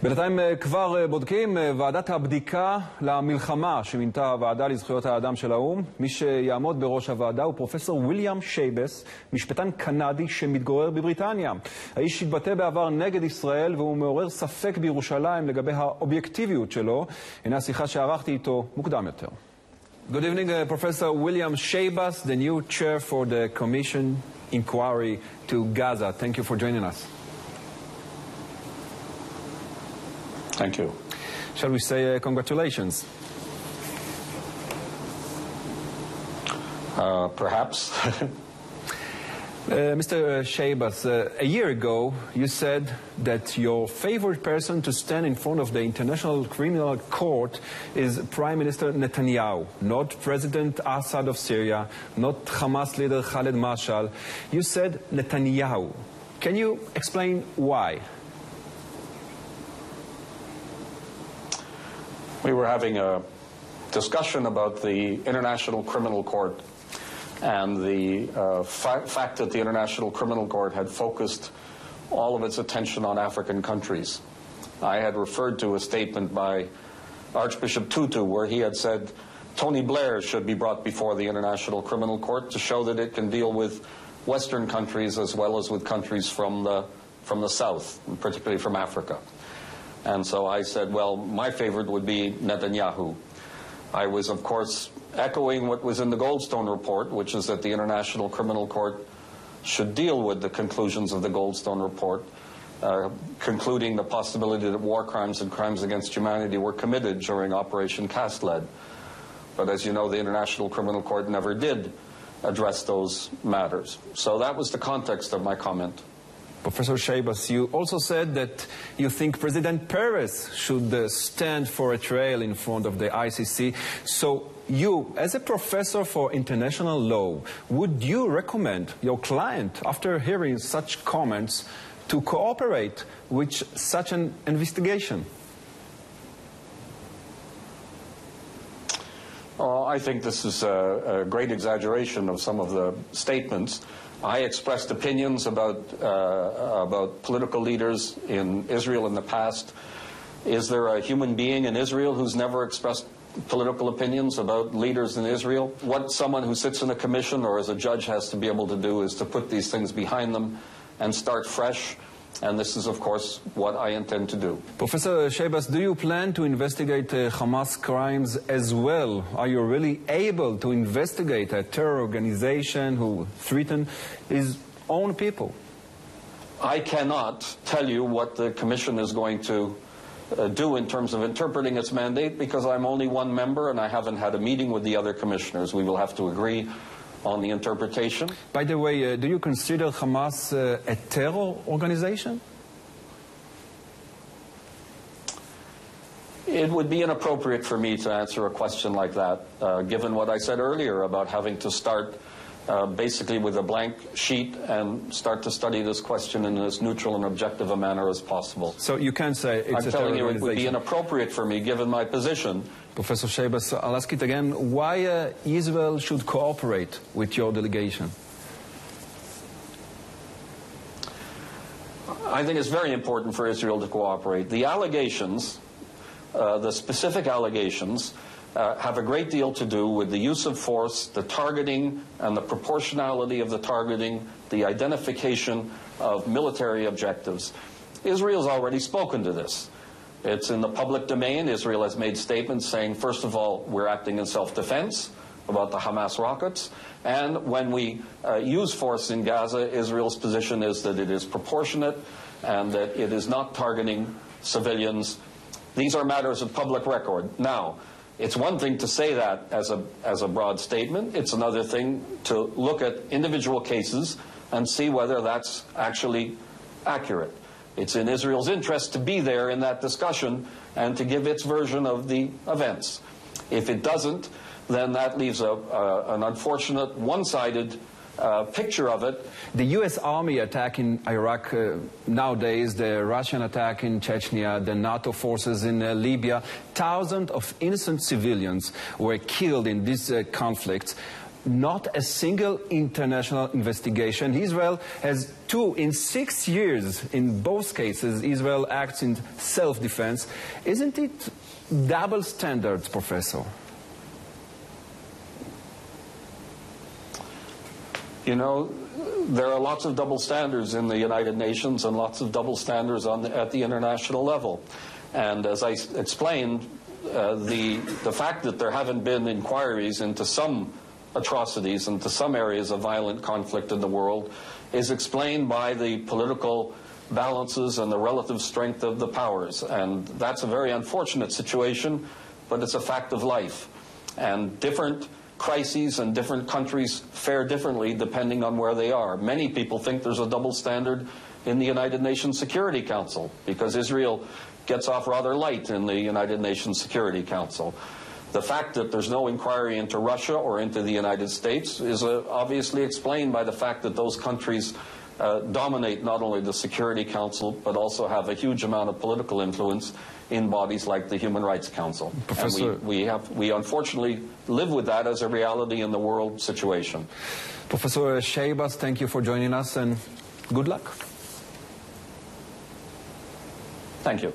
בינתיים כבר בודקים ועדת הבדיקה למלחמה שמינתה הוועדה לזכויות האדם של האו"ם. מי שיעמוד בראש הוועדה הוא פרופסור ויליאם שייבס, משפטן קנדי שמתגורר בבריטניה. האיש התבטא בעבר נגד ישראל והוא מעורר ספק בירושלים לגבי האובייקטיביות שלו. הנה השיחה שערכתי איתו מוקדם יותר. Good evening, Professor William Schabas, the new chair for the Commission Inquiry to Gaza. Thank you for joining us. Thank you. Shall we say congratulations? Perhaps. Mr. Schabas, a year ago you said that your favorite person to stand in front of the International Criminal Court is Prime Minister Netanyahu, not President Assad of Syria, not Hamas leader Khaled Mashal. You said Netanyahu. Can you explain why? We were having a discussion about the International Criminal Court and the fact that the International Criminal Court had focused all of its attention on African countries. I had referred to a statement by Archbishop Tutu where he had said Tony Blair should be brought before the International Criminal Court to show that it can deal with Western countries as well as with countries from the South, and particularly from Africa. And so I said, well, my favorite would be Netanyahu. I was, of course, echoing what was in the Goldstone report, which is that the International Criminal Court should deal with the conclusions of the Goldstone report, concluding the possibility that war crimes and crimes against humanity were committed during Operation Cast Lead. But as you know, the International Criminal Court never did address those matters. So that was the context of my comment. Professor Schabas, you also said that you think President Peres should stand for a trial in front of the ICC. So you, as a professor for international law, would you recommend your client, after hearing such comments, to cooperate with such an investigation? I think this is a great exaggeration of some of the statements. I expressed opinions about political leaders in Israel in the past. Is there a human being in Israel who's never expressed political opinions about leaders in Israel? What someone who sits in a commission or as a judge has to be able to do is to put these things behind them and start fresh. And this is, of course, what I intend to do. Professor Schabas, do you plan to investigate Hamas crimes as well? Are you really able to investigate a terror organization who threatened his own people? I cannot tell you what the Commission is going to do in terms of interpreting its mandate because I'm only one member and I haven't had a meeting with the other commissioners. We will have to agree on the interpretation. By the way, do you consider Hamas a terror organization? It would be inappropriate for me to answer a question like that, given what I said earlier about having to start basically with a blank sheet and start to study this question in as neutral and objective a manner as possible. So you can't say it's a terror organization? I'm telling you it would be inappropriate for me, given my position. Professor Schabas, I'll ask it again. Why Israel should cooperate with your delegation? I think it's very important for Israel to cooperate. The allegations, the specific allegations, have a great deal to do with the use of force, the targeting and the proportionality of the targeting, the identification of military objectives. Israel's already spoken to this. It's in the public domain. Israel has made statements saying, first of all, we're acting in self-defense about the Hamas rockets. And when we use force in Gaza, Israel's position is that it is proportionate and that it is not targeting civilians. These are matters of public record. Now, it's one thing to say that as a broad statement. It's another thing to look at individual cases and see whether that's actually accurate. It's in Israel's interest to be there in that discussion and to give its version of the events. If it doesn't, then that leaves an unfortunate, one-sided picture of it. The U.S. Army attack in Iraq nowadays, the Russian attack in Chechnya, the NATO forces in Libya, thousands of innocent civilians were killed in these conflicts. not a single international investigation. Israel has 2 in 6 years. In both cases, Israel acts in self-defense. Isn't it double standards, Professor? You know, there are lots of double standards in the United Nations and lots of double standards at the international level. And as I explained, the fact that there haven't been inquiries into some atrocities, into some areas of violent conflict in the world, is explained by the political balances and the relative strength of the powers. And that's a very unfortunate situation, but it's a fact of life. And different crises and different countries fare differently depending on where they are. Many people think there's a double standard in the United Nations Security Council because Israel gets off rather light in the United Nations Security Council. The fact that there's no inquiry into Russia or into the United States is obviously explained by the fact that those countries dominate not only the Security Council but also have a huge amount of political influence in bodies like the Human Rights Council. Professor, and we unfortunately live with that as a reality in the world situation. Professor Schabas, thank you for joining us and good luck. Thank you.